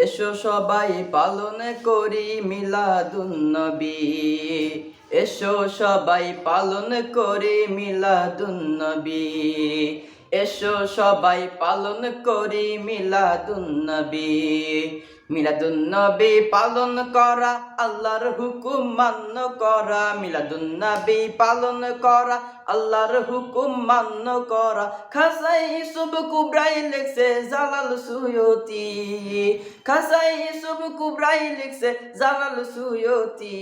এসো সবাই পালন করি মিলাদুন্নবী। এসো সবাই পালন করি মিলাদুন্নবী। এসো সবাই পালন করি মিলাদুন্নবী। মিলাদুন্নবী পালন করা আল্লাহর হুকুম মান্য করা। মিলাদুন্নবী পালন করা আল্লাহর হুকুম মান্য করা। খাসাই ইউসুফ কুবরাই লিখছে জালাল সুয়ুতি। খাসাই ইউসুফ কুবরাই লিখছে জালাল সুয়ুতি।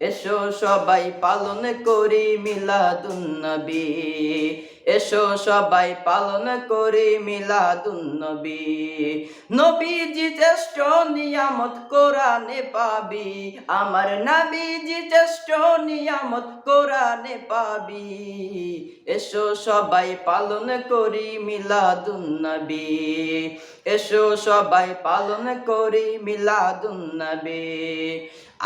এসো সবাই পালন করি মিলাদুন্নবী। এসো সবাই পালন করি মিলাদুন্নবী। নবীজি শ্রেষ্ঠ নিয়ামত কোরআনে পাবি। আমার নবীজি শ্রেষ্ঠ নিয়ামত কোরআনে পাবি। এসো সবাই পালন করি মিলাদুন্নবী। এসো সবাই পালন করি মিলাদুন্নবী।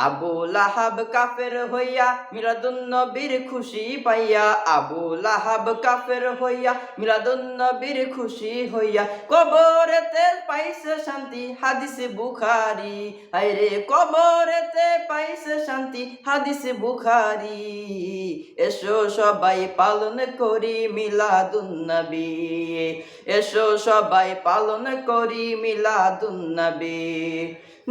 আবু লাহাব কাফের হইয়া মিলাদুন্নবীর খুশি পাইয়া। আবু লাহাব কাফের হইয়া মিলাদুন্নবীর খুশি হইয়া। কবরেতে পাইছে শান্তি হাদিস বুখারী। আইরে কবরেতে পাইছে শান্তি হাদিস বুখারী। এসো সবাই পালন করি মিলাদুন্নবী। এসো সবাই পালন করি মিলাদুন্নবী।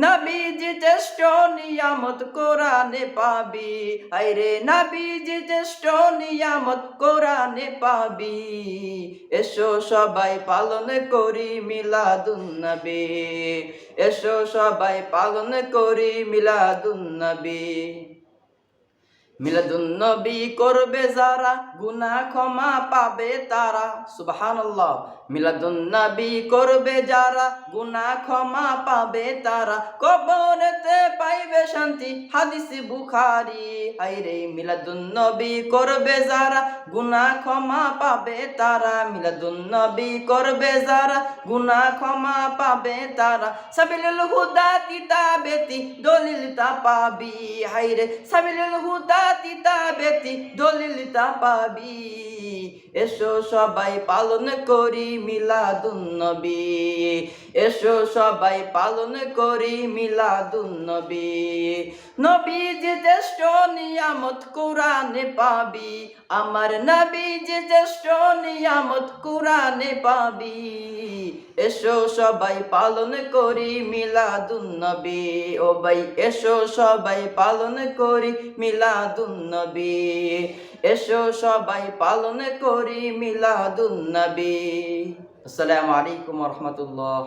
নবীজি শ্রেষ্ঠ নিয়ামত কোরআনে পাবি। আইরে নবীজি শ্রেষ্ঠ নিয়ামত কোরআনে পাবি। এসো সবাই পালন করি মিলাদুন্নবী। এসো সবাই পালন করি মিলাদুন্নবী। মিলাদুন্নবী করবে যারা গুনাহ ক্ষমা পাবে তারা। সুবহানাল্লাহ। মিলাদুন্নবী করবে যারা গুনাহ ক্ষমা পাবে তারা। কবরেতে পাইবে শান্তি হাদিস বুখারী। হায়রে মিলাদুন্নবী করবে যারা গুনাহ ক্ষমা পাবে তারা। মিলাদুন্নবী করবে যারা গুনাহ ক্ষমা পাবে তারা। সাবিলুল হুদা কিতাবেতি দলিল তা পাবি। হায়রে সাবিলুল হুদা কিতাবেতি দলিল তা পাবি। এসো সবাই পালন করি মিলাদুন্নবী। এসো সবাই পালন করি মিলাদুন্নবী। নবীজি শ্রেষ্ঠ নিয়ামত কোরআনে পাবি। আমার নবীজি শ্রেষ্ঠ নিয়ামত কোরআনে পাবি। এসো সবাই পালন করি মিলাদুন্নবী। ও ভাই এসো সবাই পালন করি মিলাদুন্নবী। এসো সবাই পালন করি মিলাদুন্নবী। আসসালামু আলাইকুম ওয়া রাহমাতুল্লাহ।